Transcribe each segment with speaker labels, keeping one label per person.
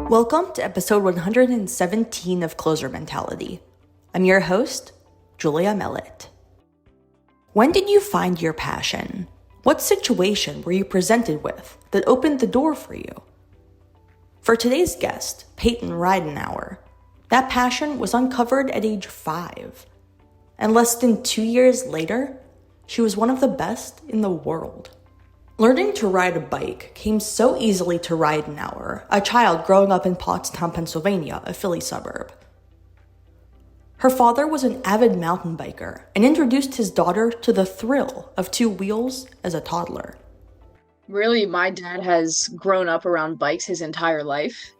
Speaker 1: Welcome to episode 117 of Closer Mentality. I'm your host, Julia Mellett. When did you find your passion? What situation were you presented with that opened the door for you? For today's guest, Payton Ridenour, that passion was uncovered at age 5. And less than 2 years later, she was one of the best in the world. Learning to ride a bike came so easily to Ridenour, a child growing up in Pottstown, Pennsylvania, a Philly suburb. Her father was an avid mountain biker and introduced his daughter to the thrill of 2 wheels as a toddler.
Speaker 2: Really, my dad has grown up around bikes his entire life,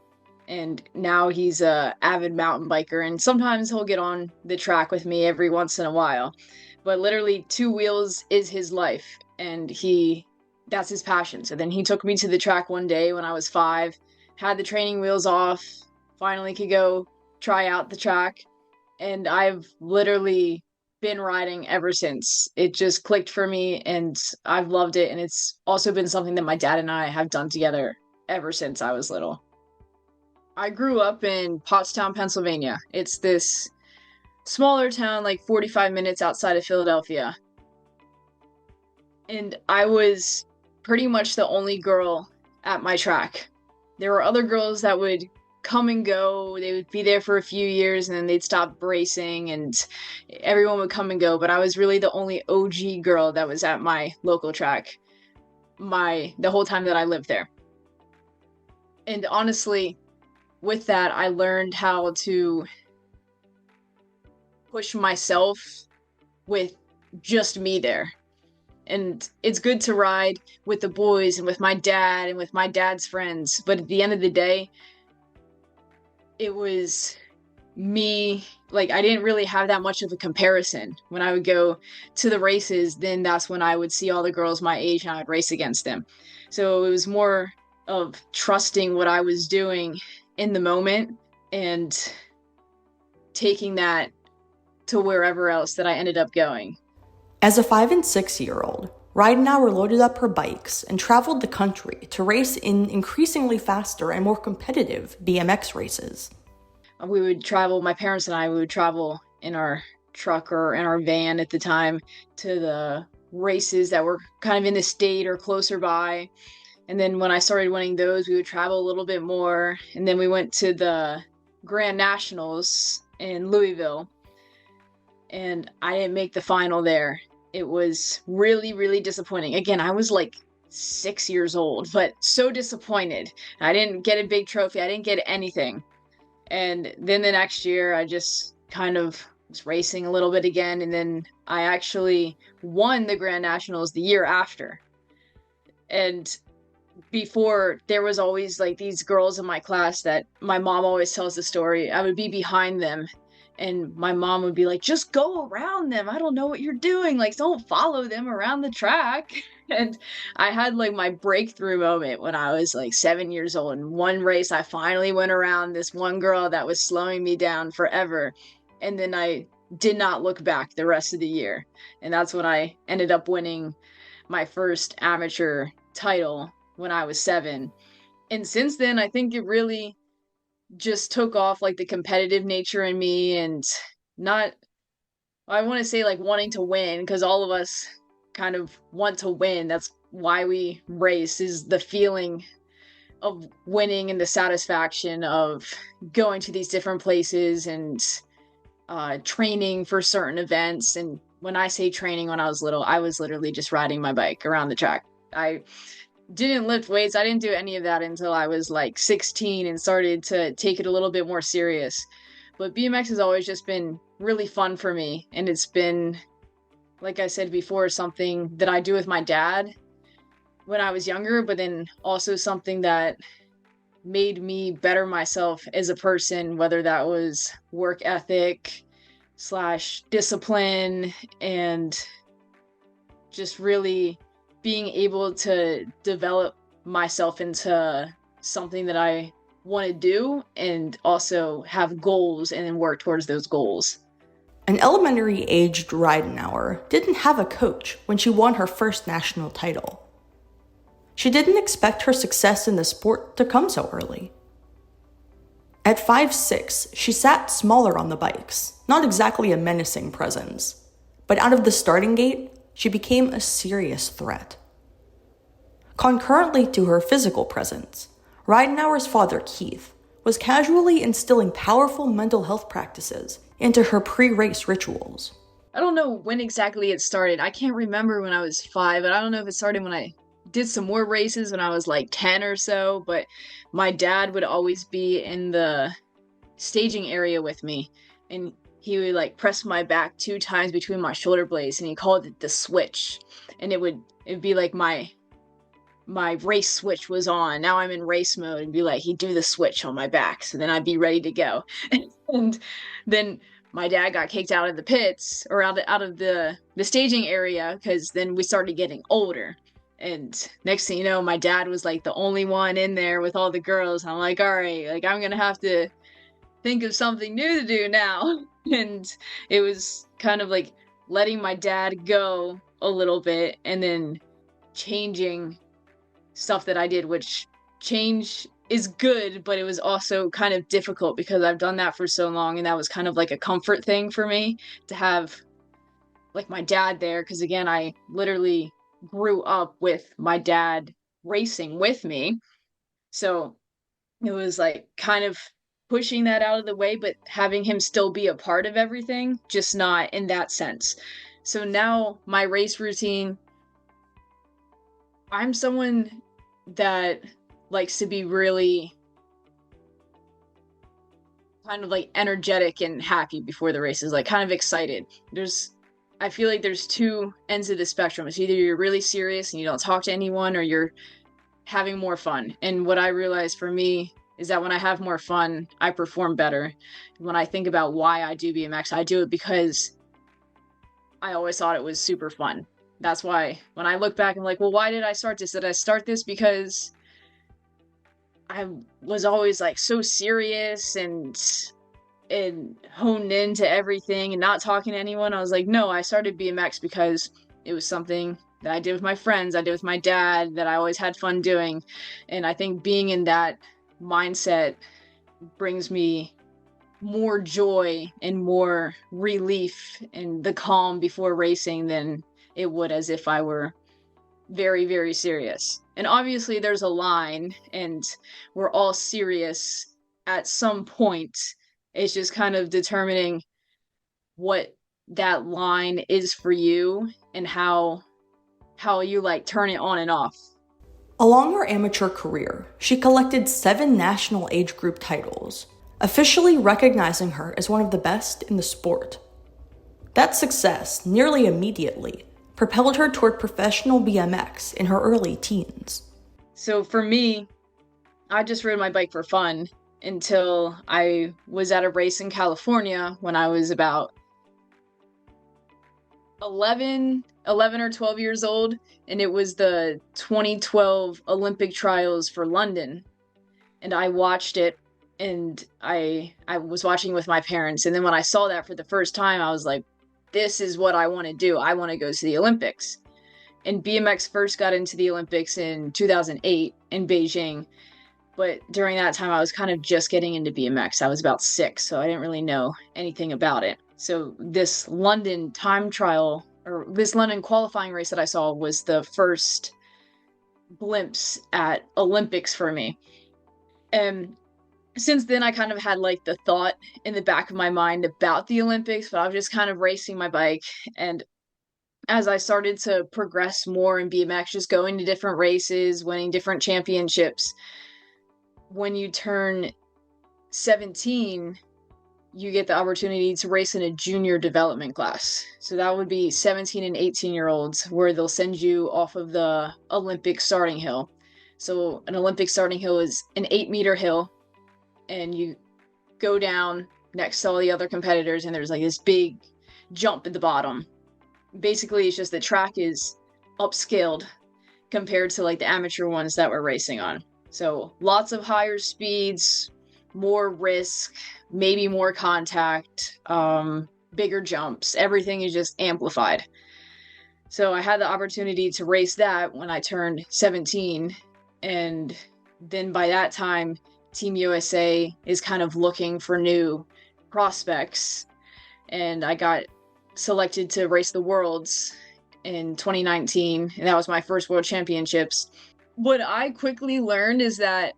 Speaker 2: and now he's a avid mountain biker, and sometimes he'll get on the track with me every once in a while. But literally, 2 wheels is his life, and that's his passion. So then he took me to the track one day when I was 5, had the training wheels off, finally could go try out the track, and I've literally been riding ever since. It just clicked for me, and I've loved it, and it's also been something that my dad and I have done together ever since I was little. I grew up in Pottstown, Pennsylvania. It's this smaller town, like 45 minutes outside of Philadelphia. And I was pretty much the only girl at my track. There were other girls that would come and go. They would be there for a few years and then they'd stop racing and everyone would come and go. But I was really the only OG girl that was at my local track the whole time that I lived there. And honestly, with that, I learned how to push myself with just me there. And it's good to ride with the boys and with my dad and with my dad's friends. But at the end of the day, it was me. Like, I didn't really have that much of a comparison. When I would go to the races, then that's when I would see all the girls my age and I would race against them. So it was more of trusting what I was doing in the moment and taking that to wherever else that I ended up going.
Speaker 1: As a 5 and 6-year-old, Ridenour loaded up her bikes and traveled the country to race in increasingly faster and more competitive BMX races.
Speaker 2: We would travel, my parents and I would travel in our truck or in our van at the time to the races that were kind of in the state or closer by. And then when I started winning those, we would travel a little bit more. And then we went to the Grand Nationals in Louisville. And I didn't make the final there. It was really, really disappointing. Again, I was like 6 years old, but so disappointed. I didn't get a big trophy. I didn't get anything. And then the next year, I just kind of was racing a little bit again. And then I actually won the Grand Nationals the year after. And before, there was always like these girls in my class that my mom always tells the story. I would be behind them. And my mom would be like, just go around them. I don't know what you're doing. Like, don't follow them around the track. And I had like my breakthrough moment when I was like 7 years old. In one race, I finally went around this one girl that was slowing me down forever. And then I did not look back the rest of the year. And that's when I ended up winning my first amateur title when I was 7. And since then, I think it really just took off, like the competitive nature in me, and I want to say like wanting to win, because all of us kind of want to win. That's why we race, is the feeling of winning and the satisfaction of going to these different places and training for certain events. And when I say training, when I was little, I was literally just riding my bike around the track. I didn't lift weights. I didn't do any of that until I was like 16 and started to take it a little bit more serious. But BMX has always just been really fun for me. And it's been, like I said before, something that I do with my dad when I was younger, but then also something that made me better myself as a person, whether that was work ethic / discipline and just really being able to develop myself into something that I want to do and also have goals and then work towards those goals.
Speaker 1: An elementary-aged Ridenour didn't have a coach when she won her first national title. She didn't expect her success in the sport to come so early. At 5'6", she sat smaller on the bikes, not exactly a menacing presence. But out of the starting gate, she became a serious threat. Concurrently to her physical presence, Ridenour's father, Keith, was casually instilling powerful mental health practices into her pre-race rituals.
Speaker 2: I don't know when exactly it started. I can't remember when I was 5, but I don't know if it started when I did some more races when I was like 10 or so, but my dad would always be in the staging area with me, and he would like press my back 2 times between my shoulder blades, and he called it the switch. And it'd be like my race switch was on. Now I'm in race mode, and be like, he'd do the switch on my back, so then I'd be ready to go. And then my dad got kicked out of the pits, or out of the staging area, because then we started getting older. And next thing you know, my dad was like the only one in there with all the girls. I'm like, all right, like I'm gonna have to think of something new to do now. And it was kind of like letting my dad go a little bit, and then changing stuff that I did, which change is good, but it was also kind of difficult because I've done that for so long, and that was kind of like a comfort thing for me to have like my dad there, because again, I literally grew up with my dad racing with me. So it was like kind of pushing that out of the way, but having him still be a part of everything, just not in that sense. So now my race routine, I'm someone that likes to be really kind of like energetic and happy before the races, like kind of excited. I feel like there's 2 ends of the spectrum. It's either you're really serious and you don't talk to anyone, or you're having more fun. And what I realized for me is that when I have more fun, I perform better. When I think about why I do BMX, I do it because I always thought it was super fun. That's why when I look back, I'm like, well, why did I start this? Did I start this because I was always like so serious and honed into everything and not talking to anyone? I was like, no, I started BMX because it was something that I did with my friends, I did with my dad, that I always had fun doing. And I think being in that mindset brings me more joy and more relief and the calm before racing than it would as if I were very, very serious. And obviously there's a line, and we're all serious at some point. It's just kind of determining what that line is for you and how you like turn it on and off.
Speaker 1: Along her amateur career, she collected 7 national age group titles, officially recognizing her as one of the best in the sport. That success, nearly immediately, propelled her toward professional BMX in her early teens.
Speaker 2: So for me, I just rode my bike for fun until I was at a race in California when I was about 11 or 12 years old, and it was the 2012 Olympic trials for London. And I watched it, and I was watching with my parents, and then when I saw that for the first time, I was like, this is what I want to do. I want to go to the Olympics. And BMX first got into the Olympics in 2008 in Beijing. But during that time, I was kind of just getting into BMX. I was about 6, so I didn't really know anything about it. So this London time trial, or this London qualifying race that I saw, was the first glimpse at Olympics for me. And since then, I kind of had like the thought in the back of my mind about the Olympics, but I was just kind of racing my bike. And as I started to progress more in BMX, just going to different races, winning different championships, when you turn 17, you get the opportunity to race in a junior development class. So that would be 17 and 18-year-olds, where they'll send you off of the Olympic starting hill. So an Olympic starting hill is an 8-meter hill, and you go down next to all the other competitors, and there's like this big jump at the bottom. Basically, it's just the track is upscaled compared to like the amateur ones that we're racing on. So lots of higher speeds, more risk, maybe more contact, bigger jumps. Everything is just amplified. So I had the opportunity to race that when I turned 17. And then by that time, Team USA is kind of looking for new prospects. And I got selected to race the Worlds in 2019, and that was my first World Championships. What I quickly learned is that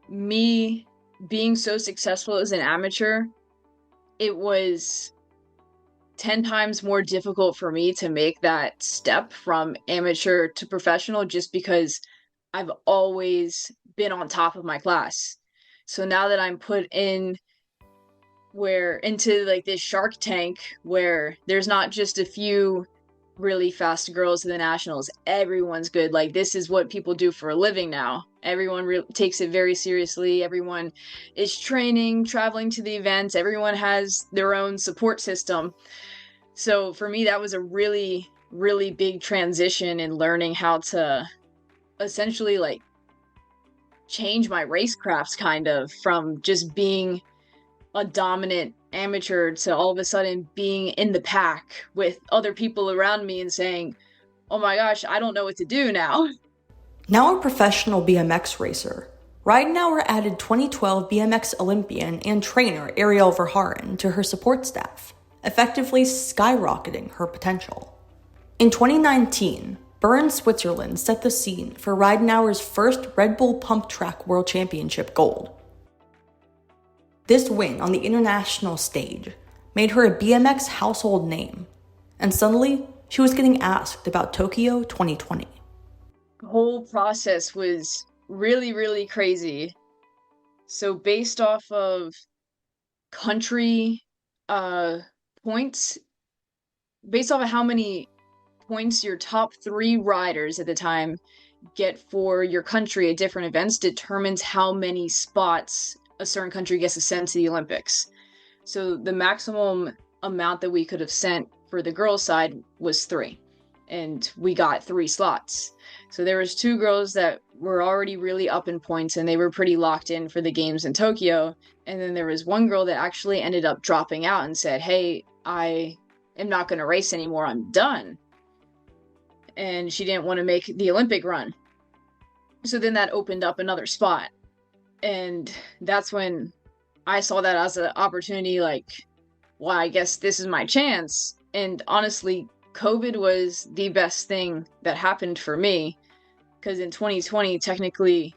Speaker 2: me being so successful as an amateur, it was 10 times more difficult for me to make that step from amateur to professional just because I've always been on top of my class. So now that I'm put in into like this Shark Tank where there's not just a few really fast girls to the nationals, everyone's good. Like, this is what people do for a living now. Everyone takes it very seriously. Everyone is training, traveling to the events. Everyone has their own support system. So for me, that was a really, really big transition in learning how to essentially like change my racecrafts, kind of from just being a dominant amateur to all of a sudden being in the pack with other people around me and saying, oh my gosh, I don't know what to do now.
Speaker 1: Now a professional BMX racer, Ridenour added 2012 BMX Olympian and trainer Ariel Verhaeren to her support staff, effectively skyrocketing her potential. In 2019, Bern, Switzerland set the scene for Ridenour's first Red Bull Pump Track World Championship gold. This win on the international stage made her a BMX household name, and suddenly she was getting asked about Tokyo 2020.
Speaker 2: The whole process was really, really crazy. So based off of country points, based off of how many points your top 3 riders at the time get for your country at different events determines how many spots a certain country gets to send to the Olympics. So the maximum amount that we could have sent for the girls' side was 3, and we got 3 slots. So there was 2 girls that were already really up in points, and they were pretty locked in for the games in Tokyo. And then there was one girl that actually ended up dropping out and said, hey, I am not going to race anymore. I'm done. And she didn't want to make the Olympic run. So then that opened up another spot. And that's when I saw that as an opportunity, like, well, I guess this is my chance. And honestly, COVID was the best thing that happened for me, because in 2020, technically,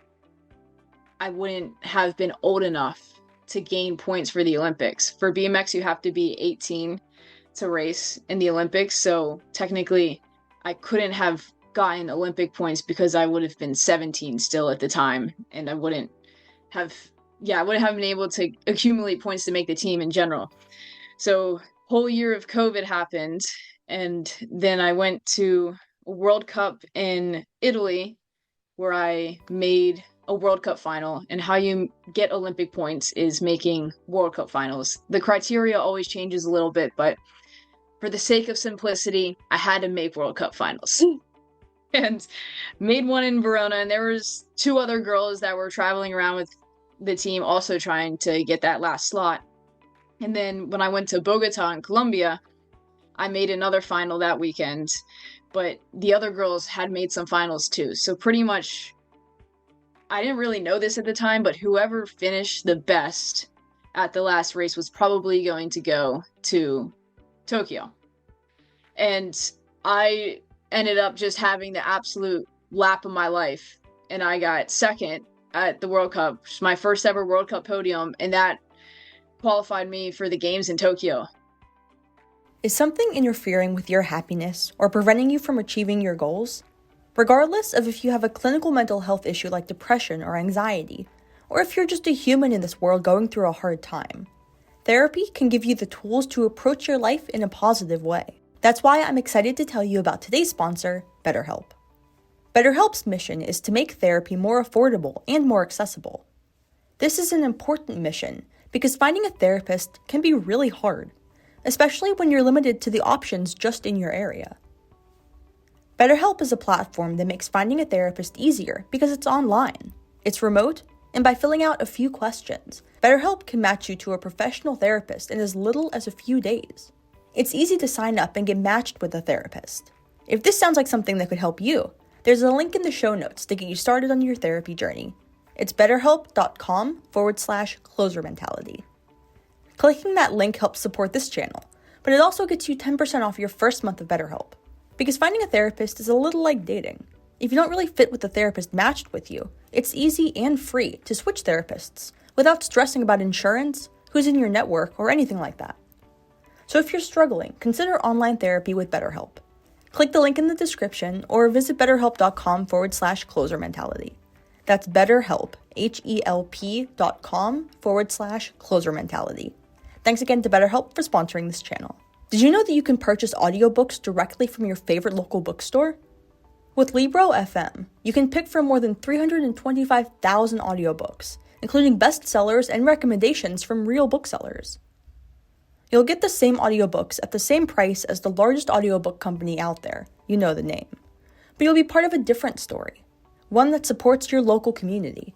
Speaker 2: I wouldn't have been old enough to gain points for the Olympics. For BMX, you have to be 18 to race in the Olympics. So technically, I couldn't have gotten Olympic points because I would have been 17 still at the time, and I wouldn't have been able to accumulate points to make the team in general. So whole year of COVID happened, and then I went to a World Cup in Italy where I made a World Cup final. And how you get Olympic points is making World Cup finals. The criteria always changes a little bit, but for the sake of simplicity, I had to make World Cup finals. And made one in Verona, and there was 2 other girls that were traveling around with the team also trying to get that last slot. And then when I went to Bogota in Colombia, I made another final that weekend, but the other girls had made some finals too. So pretty much, I didn't really know this at the time, but whoever finished the best at the last race was probably going to go to Tokyo. And I ended up just having the absolute lap of my life, and I got second at the World Cup, which is my first ever World Cup podium, and that qualified me for the games in Tokyo.
Speaker 1: Is something interfering with your happiness or preventing you from achieving your goals? Regardless of if you have a clinical mental health issue like depression or anxiety, or if you're just a human in this world going through a hard time, therapy can give you the tools to approach your life in a positive way. That's why I'm excited to tell you about today's sponsor, BetterHelp. BetterHelp's mission is to make therapy more affordable and more accessible. This is an important mission because finding a therapist can be really hard, especially when you're limited to the options just in your area. BetterHelp is a platform that makes finding a therapist easier because it's online, it's remote, and by filling out a few questions, BetterHelp can match you to a professional therapist in as little as a few days. It's easy to sign up and get matched with a therapist. If this sounds like something that could help you, there's a link in the show notes to get you started on your therapy journey. It's betterhelp.com/closer mentality. Clicking that link helps support this channel, but it also gets you 10% off your first month of BetterHelp. Because finding a therapist is a little like dating. If you don't really fit with the therapist matched with you, it's easy and free to switch therapists without stressing about insurance, who's in your network, or anything like that. So if you're struggling, consider online therapy with BetterHelp. Click the link in the description or visit betterhelp.com/closer mentality. That's BetterHelp, HELP.com/closer mentality. Thanks again to BetterHelp for sponsoring this channel. Did you know that you can purchase audiobooks directly from your favorite local bookstore? With Libro FM, you can pick from more than 325,000 audiobooks, including bestsellers and recommendations from real booksellers. You'll get the same audiobooks at the same price as the largest audiobook company out there, you know the name. But you'll be part of a different story, one that supports your local community.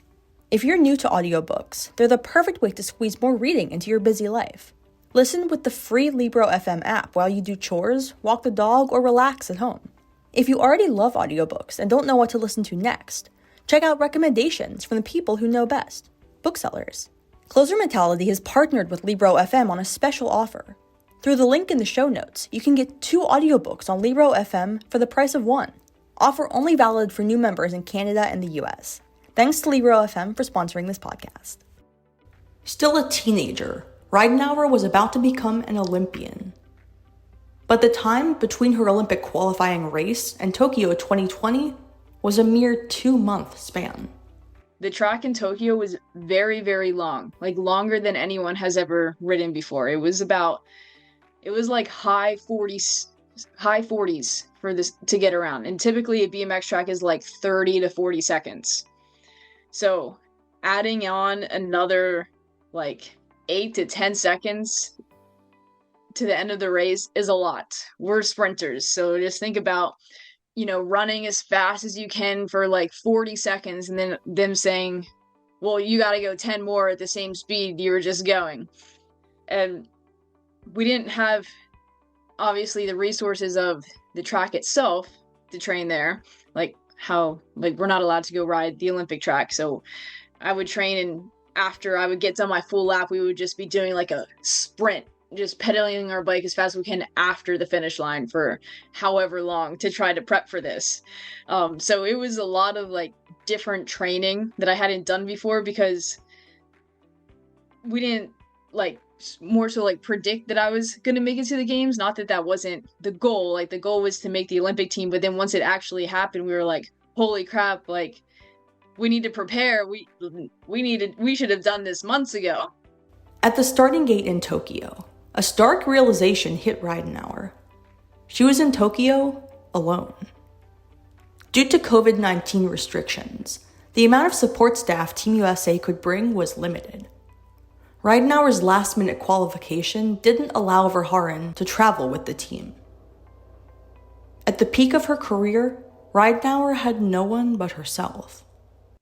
Speaker 1: If you're new to audiobooks, they're the perfect way to squeeze more reading into your busy life. Listen with the free Libro FM app while you do chores, walk the dog, or relax at home. If you already love audiobooks and don't know what to listen to next, check out recommendations from the people who know best, booksellers. Closer Mentality has partnered with Libro FM on a special offer. Through the link in the show notes, you can get 2 audiobooks on Libro FM for the price of 1. Offer only valid for new members in Canada and the US. Thanks to Libro FM for sponsoring this podcast. Still a teenager, Ridenour was about to become an Olympian. But the time between her Olympic qualifying race and Tokyo 2020 was a mere 2-month span.
Speaker 2: The track in Tokyo was very, very long, like longer than anyone has ever ridden before. It was like high 40s for this to get around. And typically a BMX track is like 30 to 40 seconds. So adding on another like 8 to 10 seconds to the end of the race is a lot. We're sprinters, so just think about, running as fast as you can for like 40 seconds and then them saying, well, you got to go 10 more at the same speed you were just going. And we didn't have, obviously, the resources of the track itself to train there, we're not allowed to go ride the Olympic track. So I would train, and after I would get done my full lap, we would just be doing like a sprint, just pedaling our bike as fast as we can after the finish line for however long to try to prep for this. So it was a lot of like different training that I hadn't done before, because we didn't more so predict that I was going to make it to the games. Not that that wasn't the goal. Like the goal was to make the Olympic team. But then once it actually happened, we were like, holy crap, like we need to prepare. We should have done this months ago.
Speaker 1: At the starting gate in Tokyo, a stark realization hit Ridenour. She was in Tokyo alone. Due to COVID-19 restrictions, the amount of support staff Team USA could bring was limited. Ridenour's last-minute qualification didn't allow Verhaeren to travel with the team. At the peak of her career, Ridenour had no one but herself.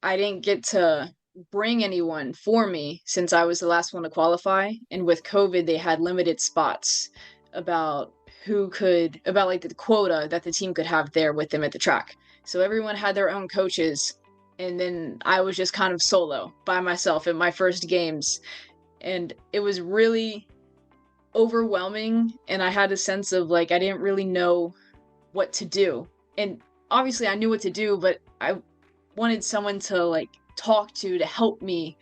Speaker 2: I didn't get to bring anyone for me since I was the last one to qualify, and with COVID they had limited spots about the quota that the team could have there with them at the track. So everyone had their own coaches, and then I was just kind of solo by myself at my first games. And it was really overwhelming, and I had a sense of I didn't really know what to do. And obviously I knew what to do, but I wanted someone to talk to help me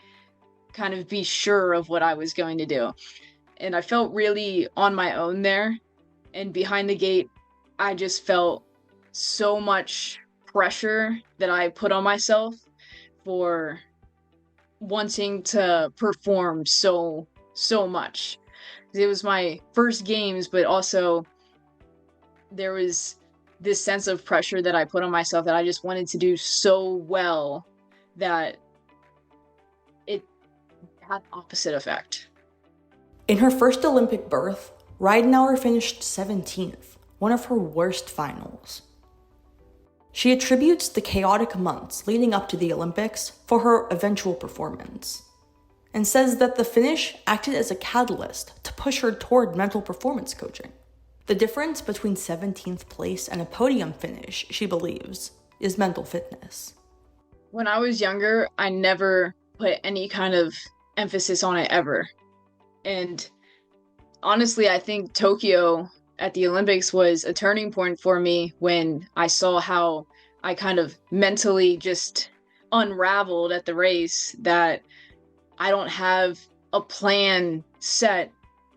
Speaker 2: kind of be sure of what I was going to do. And I felt really on my own there. And behind the gate, I just felt so much pressure that I put on myself for wanting to perform so much. It was my first games, but also there was this sense of pressure that I put on myself that I just wanted to do so well that it had the opposite effect.
Speaker 1: In her first Olympic berth, Ridenour finished 17th, one of her worst finals. She attributes the chaotic months leading up to the Olympics for her eventual performance, and says that the finish acted as a catalyst to push her toward mental performance coaching. The difference between 17th place and a podium finish, she believes, is mental fitness.
Speaker 2: When I was younger, I never put any kind of emphasis on it ever. And honestly, I think Tokyo at the Olympics was a turning point for me when I saw how I kind of mentally just unraveled at the race, that I don't have a plan set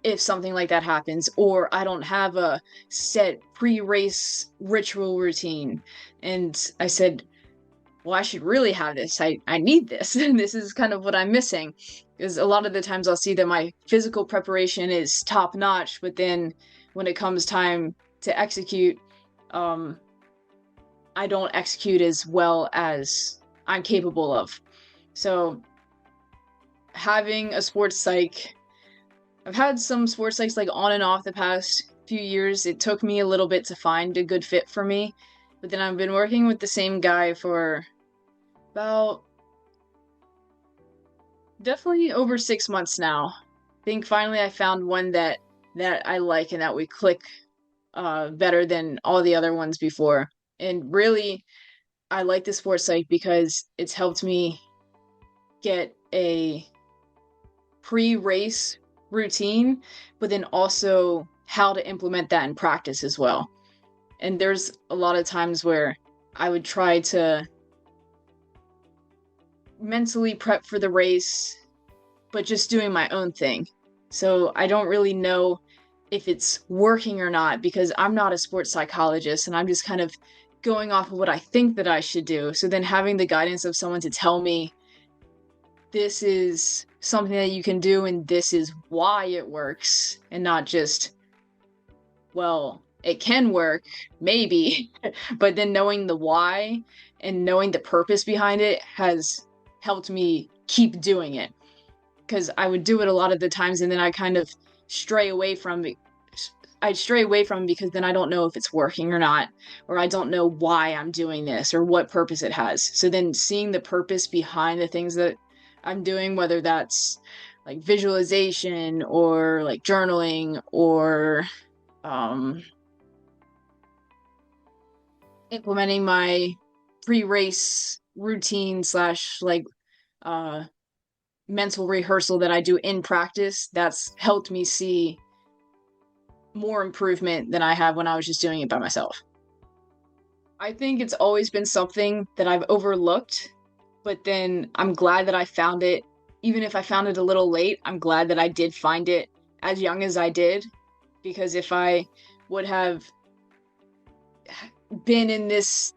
Speaker 2: if something like that happens, or I don't have a set pre-race ritual routine. And I said, well, I should really have this. I need this. And this is kind of what I'm missing. Because a lot of the times I'll see that my physical preparation is top notch, but then when it comes time to execute, um, I don't execute as well as I'm capable of. So having a sports psych, I've had some sports psychs like on and off the past few years. It took me a little bit to find a good fit for me, but then I've been working with the same guy for about definitely over 6 months now. I think finally I found one that I like and that we click better than all the other ones before. And really, I like the sports psych because it's helped me get a pre-race routine, but then also how to implement that in practice as well. And there's a lot of times where I would try to mentally prep for the race, but just doing my own thing. So I don't really know if it's working or not because I'm not a sports psychologist and I'm just kind of going off of what I think that I should do. So then having the guidance of someone to tell me this is something that you can do and this is why it works, and not just, well, it can work, maybe, but then knowing the why and knowing the purpose behind it has helped me keep doing it. Because I would do it a lot of the times and then I kind of stray away from it. I'd stray away from it because then I don't know if it's working or not, or I don't know why I'm doing this or what purpose it has. So then seeing the purpose behind the things that I'm doing, whether that's like visualization or like journaling or um, implementing my pre-race routine slash like uh, mental rehearsal that I do in practice, that's helped me see more improvement than I have when I was just doing it by myself. I think it's always been something that I've overlooked, but then I'm glad that I found it. Even if I found it a little late, I'm glad that I did find it as young as I did, because if I would have been in this,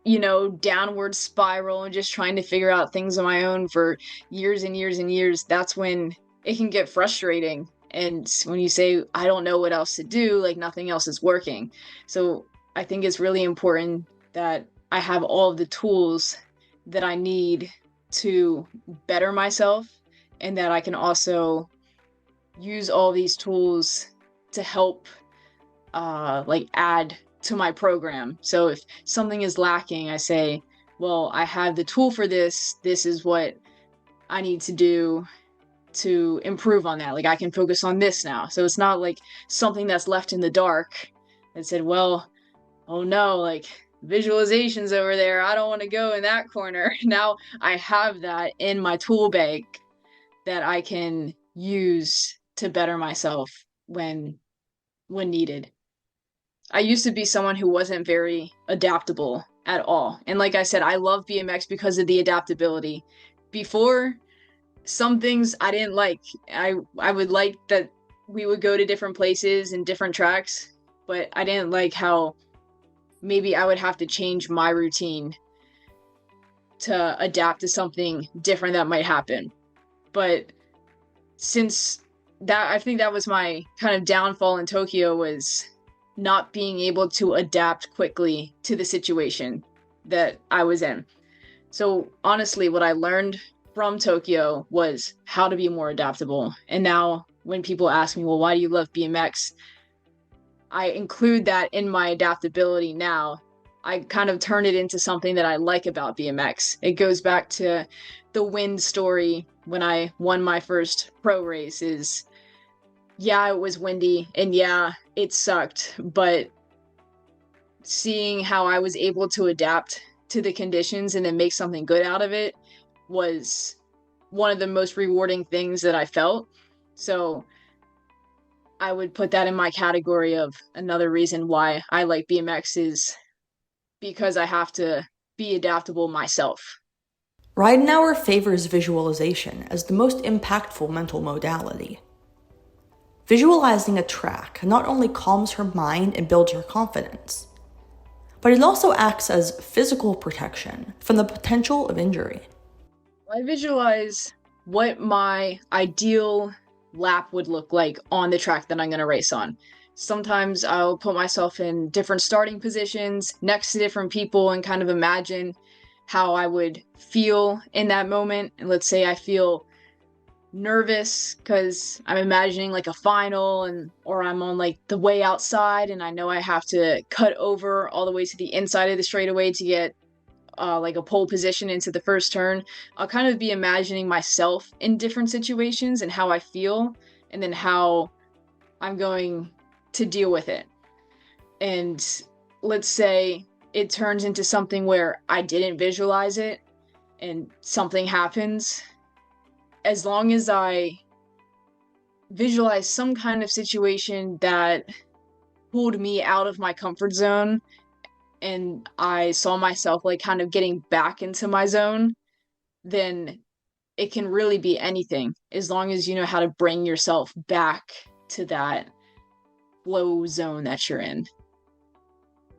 Speaker 2: downward spiral and just trying to figure out things on my own for years and years and years, that's when it can get frustrating. And when you say, I don't know what else to do, like nothing else is working. So I think it's really important that I have all of the tools that I need to better myself, and that I can also use all these tools to help like add to my program. So if something is lacking, I say, well, I have the tool for this. This is what I need to do to improve on that. Like I can focus on this now. So it's not like something that's left in the dark that said, well, oh no, like visualizations over there. I don't want to go in that corner. Now I have that in my tool bag that I can use to better myself when needed. I used to be someone who wasn't very adaptable at all. And like I said, I love BMX because of the adaptability. Before, some things I didn't like. I would like that we would go to different places and different tracks, but I didn't like how maybe I would have to change my routine to adapt to something different that might happen. But since that, I think that was my kind of downfall in Tokyo, was not being able to adapt quickly to the situation that I was in. So honestly, what I learned from Tokyo was how to be more adaptable. And now when people ask me, well, why do you love BMX? I include that in my adaptability now. I kind of turn it into something that I like about BMX. It goes back to the wind story when I won my first pro race. Is, yeah, it was windy and yeah, it sucked, but seeing how I was able to adapt to the conditions and then make something good out of it was one of the most rewarding things that I felt. So I would put that in my category of another reason why I like BMX is because I have to be adaptable myself.
Speaker 1: Ridenour favors visualization as the most impactful mental modality. Visualizing a track not only calms her mind and builds her confidence, but it also acts as physical protection from the potential of injury.
Speaker 2: I visualize what my ideal lap would look like on the track that I'm going to race on. Sometimes I'll put myself in different starting positions next to different people and kind of imagine how I would feel in that moment. And let's say I feel nervous because I'm imagining like a final or I'm on like the way outside and I know I have to cut over all the way to the inside of the straightaway to get like a pole position into the first turn. I'll kind of be imagining myself in different situations and how I feel and then how I'm going to deal with it. And let's say it turns into something where I didn't visualize it and something happens. As long as I visualize some kind of situation that pulled me out of my comfort zone and I saw myself like kind of getting back into my zone, then it can really be anything as long as you know how to bring yourself back to that flow zone that you're in.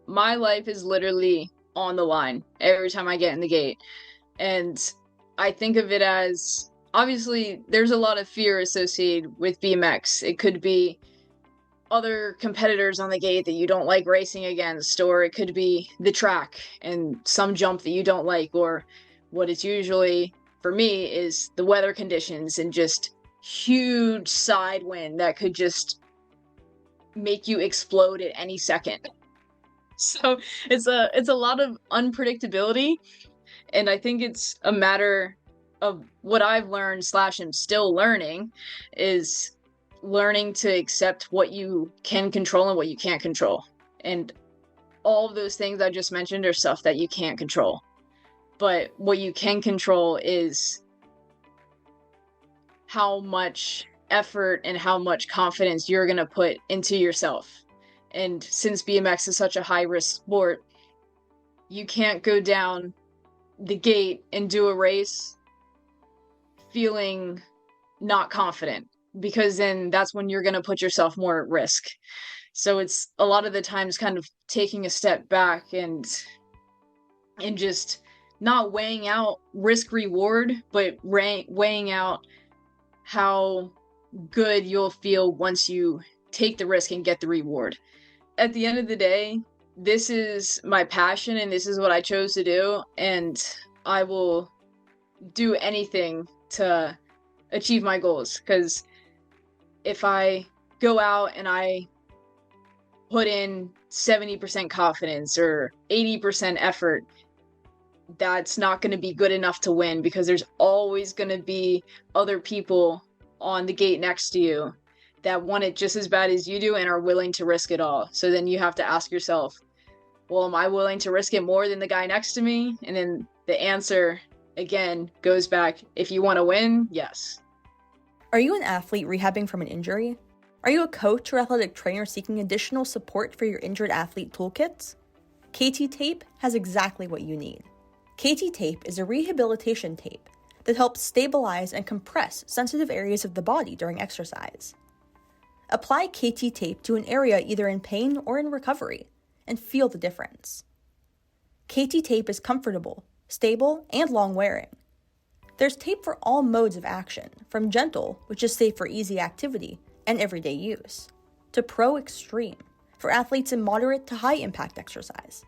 Speaker 2: My life is literally on the line every time I get in the gate. And I think of it as, obviously, there's a lot of fear associated with BMX. It could be other competitors on the gate that you don't like racing against, or it could be the track and some jump that you don't like, or what it's usually, for me, is the weather conditions and just huge side wind that could just make you explode at any second. So it's a lot of unpredictability, and I think it's a matter of what I've learned / am still learning is learning to accept what you can control and what you can't control. And all of those things I just mentioned are stuff that you can't control. But what you can control is how much effort and how much confidence you're going to put into yourself. And since BMX is such a high-risk sport, you can't go down the gate and do a race feeling not confident, because then that's when you're going to put yourself more at risk. So it's a lot of the times kind of taking a step back and just not weighing out risk reward, but weighing out how good you'll feel once you take the risk and get the reward. At the end of the day, this is my passion and this is what I chose to do, and I will do anything to achieve my goals, because if I go out and I put in 70% confidence or 80% effort, that's not going to be good enough to win, because there's always going to be other people on the gate next to you that want it just as bad as you do and are willing to risk it all. So then you have to ask yourself, well, am I willing to risk it more than the guy next to me? And then the answer, again, goes back, if you want to win, yes.
Speaker 1: Are you an athlete rehabbing from an injury? Are you a coach or athletic trainer seeking additional support for your injured athlete toolkits? KT Tape has exactly what you need. KT Tape is a rehabilitation tape that helps stabilize and compress sensitive areas of the body during exercise. Apply KT Tape to an area either in pain or in recovery and feel the difference. KT Tape is comfortable, stable, and long-wearing. There's tape for all modes of action, from gentle, which is safe for easy activity and everyday use, to pro extreme, for athletes in moderate to high-impact exercise.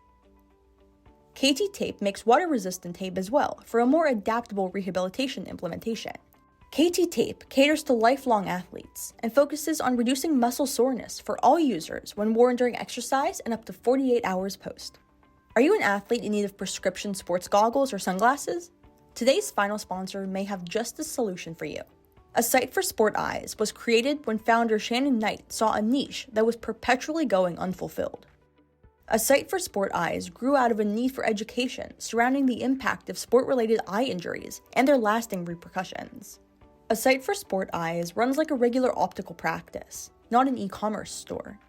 Speaker 1: KT Tape makes water-resistant tape as well for a more adaptable rehabilitation implementation. KT Tape caters to lifelong athletes and focuses on reducing muscle soreness for all users when worn during exercise and up to 48 hours post. Are you an athlete in need of prescription sports goggles or sunglasses? Today's final sponsor may have just the solution for you. A Sight for Sport Eyes was created when founder Shannon Knight saw a niche that was perpetually going unfulfilled. A site for sport eyes grew out of a need for education surrounding the impact of sport-related eye injuries and their lasting repercussions. A site for sport eyes runs like a regular optical practice, not an e-commerce store.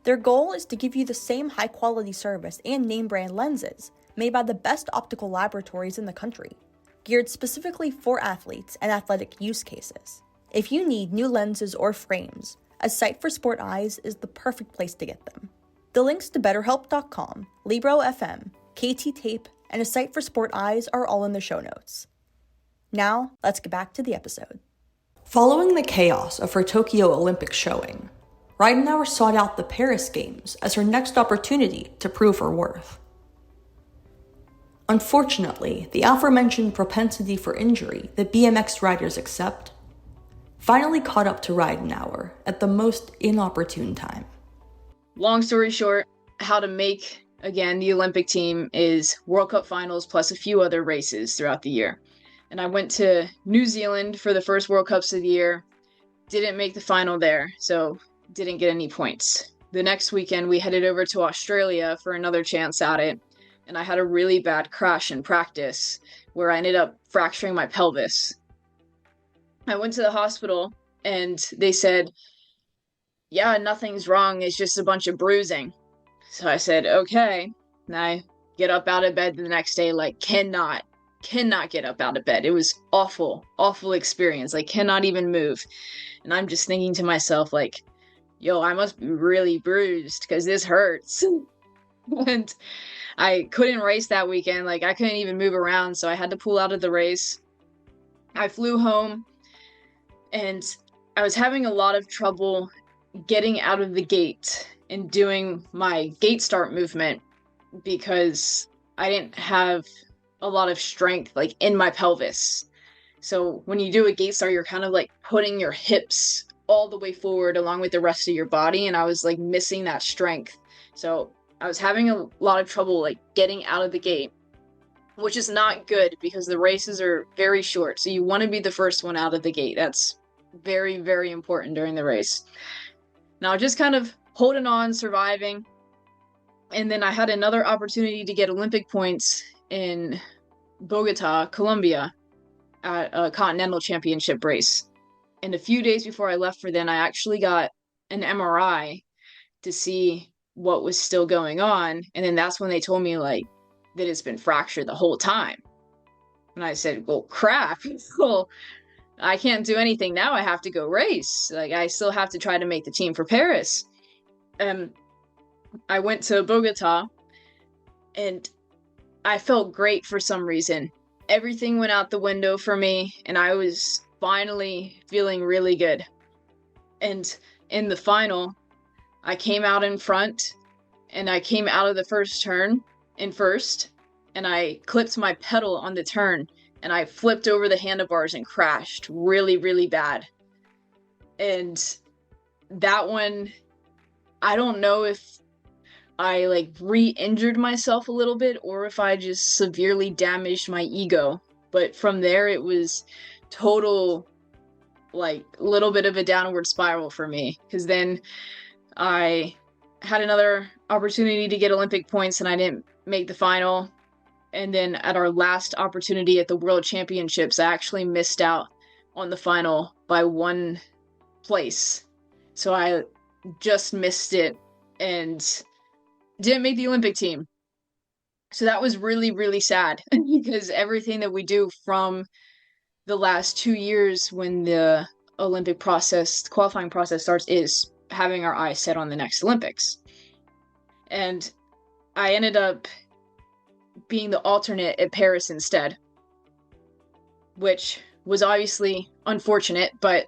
Speaker 1: Their goal is to give you the same high-quality service and name-brand lenses made by the best optical laboratories in the country, geared specifically for athletes and athletic use cases. If you need new lenses or frames, a site for sport eyes is the perfect place to get them. The links to BetterHelp.com, Libro FM, KT Tape, and a site for sport eyes are all in the show notes. Now, let's get back to the episode. Following the chaos of her Tokyo Olympics showing, Ridenour sought out the Paris Games as her next opportunity to prove her worth. Unfortunately, the aforementioned propensity for injury that BMX riders accept finally caught up to Ridenour at the most inopportune time.
Speaker 2: Long story short, how to make, again, the Olympic team is World Cup finals plus a few other races throughout the year. And I went to New Zealand for the first World Cups of the year, didn't make the final there, so didn't get any points. The next weekend, we headed over to Australia for another chance at it, and I had a really bad crash in practice where I ended up fracturing my pelvis. I went to the hospital, and they said, yeah, nothing's wrong, it's just a bunch of bruising. So I said, okay. And I get up out of bed the next day, like, cannot get up out of bed. It was awful experience. Like, cannot even move. And I'm just thinking to myself, like, yo, I must be really bruised because this hurts. And I couldn't race that weekend. Like, I couldn't even move around, so I had to pull out of the race. I flew home, and I was having a lot of trouble getting out of the gate and doing my gate start movement because I didn't have a lot of strength like in my pelvis. So when you do a gate start, you're kind of like putting your hips all the way forward along with the rest of your body, and I was like missing that strength. So I was having a lot of trouble like getting out of the gate, which is not good because the races are very short. So you want to be the first one out of the gate. That's very, very important during the race. Now, just kind of holding on, surviving. And then I had another opportunity to get Olympic points in Bogota, Colombia, at a Continental Championship race. And a few days before I left for then, I actually got an MRI to see what was still going on. And then that's when they told me, like, that it's been fractured the whole time. And I said, well, crap. Well, I can't do anything now. I have to go race. Like, I still have to try to make the team for Paris. I went to Bogota, and I felt great for some reason. Everything went out the window for me, and I was finally feeling really good. And in the final, I came out in front, and I came out of the first turn in first, and I clipped my pedal on the turn, and I flipped over the handlebars and crashed really, really bad. And that one, I don't know if I like re-injured myself a little bit or if I just severely damaged my ego. But from there, it was total, like, little bit of a downward spiral for me. Because then I had another opportunity to get Olympic points and I didn't make the final. And then at our last opportunity at the World Championships, I actually missed out on the final by 1 place. So I just missed it and didn't make the Olympic team. So that was really, really sad because everything that we do from the last 2 years when the Olympic process, the qualifying process starts, is having our eyes set on the next Olympics. And I ended up being the alternate at Paris instead, which was obviously unfortunate, but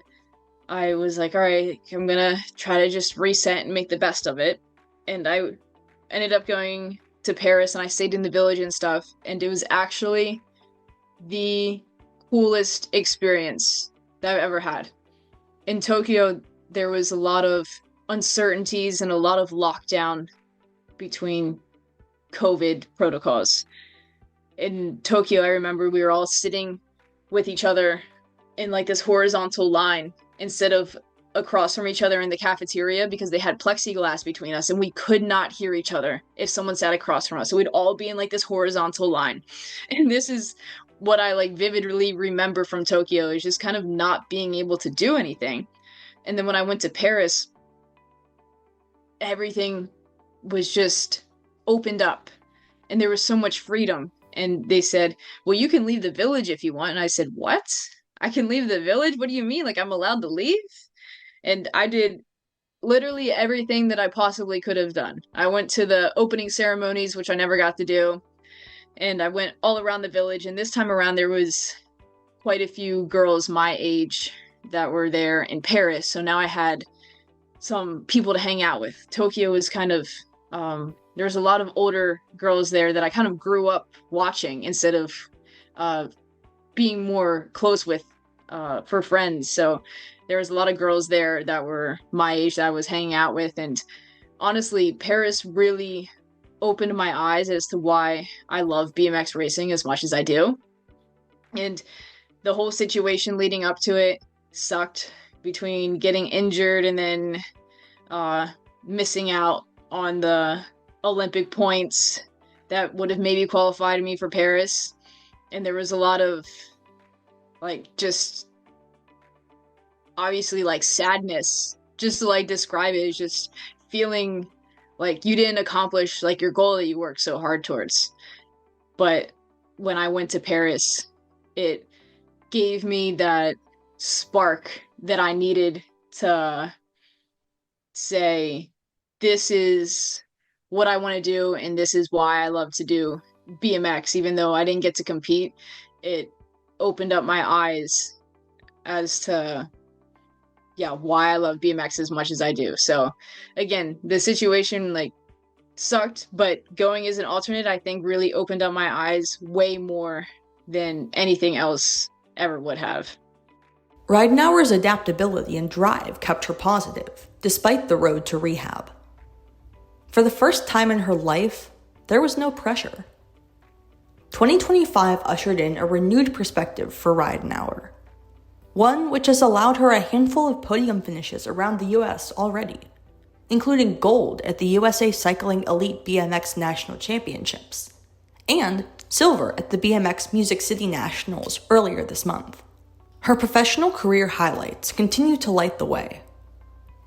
Speaker 2: I was like, all right, I'm gonna try to just reset and make the best of it. And I ended up going to Paris and I stayed in the village and stuff, and it was actually the coolest experience that I've ever had. In Tokyo, there was a lot of uncertainties and a lot of lockdown between COVID protocols. In Tokyo, I remember we were all sitting with each other in like this horizontal line instead of across from each other in the cafeteria because they had plexiglass between us and we could not hear each other if someone sat across from us. So we'd all be in like this horizontal line. And this is what I like vividly remember from Tokyo, is just kind of not being able to do anything. And then when I went to Paris, everything was just opened up and there was so much freedom. And they said, well, you can leave the village if you want. And I said, what? I can leave the village? What do you mean? Like, I'm allowed to leave? And I did literally everything that I possibly could have done. I went to the opening ceremonies, which I never got to do, and I went all around the village. And this time around, there was quite a few girls my age that were there in Paris. So now I had some people to hang out with. Tokyo was kind of, there's a lot of older girls there that I kind of grew up watching instead of being more close with for friends. So there was a lot of girls there that were my age that I was hanging out with. And honestly, Paris really opened my eyes as to why I love BMX racing as much as I do. And the whole situation leading up to it sucked, between getting injured and then missing out on the Olympic points that would have maybe qualified me for Paris. And there was a lot of like just obviously like sadness, just to like describe it, is just feeling like you didn't accomplish like your goal that you worked so hard towards. But when I went to Paris, it gave me that spark that I needed to say, this is what I want to do and this is why I love to do BMX. Even though I didn't get to compete, it opened up my eyes as to why I love BMX as much as I do. So again, the situation like sucked, but going as an alternate, I think really opened up my eyes way more than anything else ever would have.
Speaker 1: Ridenour's adaptability and drive kept her positive, despite the road to rehab. For the first time in her life, there was no pressure. 2025 ushered in a renewed perspective for Ridenour, one which has allowed her a handful of podium finishes around the US already, including gold at the USA Cycling Elite BMX National Championships, and silver at the BMX Music City Nationals earlier this month. Her professional career highlights continue to light the way.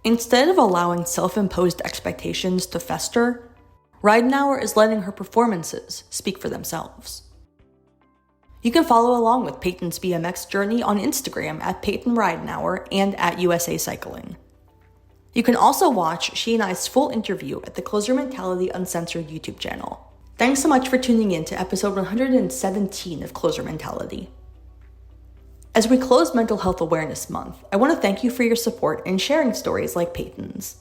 Speaker 1: Instead of allowing self-imposed expectations to fester, Ridenour is letting her performances speak for themselves. You can follow along with Payton's BMX journey on Instagram at Payton Ridenour and at USA Cycling. You can also watch she and I's full interview at the Closer Mentality Uncensored YouTube channel. Thanks so much for tuning in to episode 117 of Closer Mentality. As we close Mental Health Awareness Month, I want to thank you for your support in sharing stories like Payton's.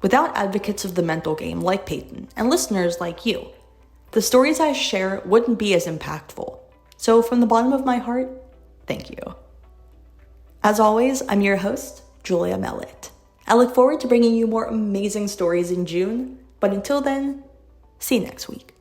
Speaker 1: Without advocates of the mental game like Payton and listeners like you, the stories I share wouldn't be as impactful. So from the bottom of my heart, thank you. As always, I'm your host, Julia Mellett. I look forward to bringing you more amazing stories in June, but until then, see you next week.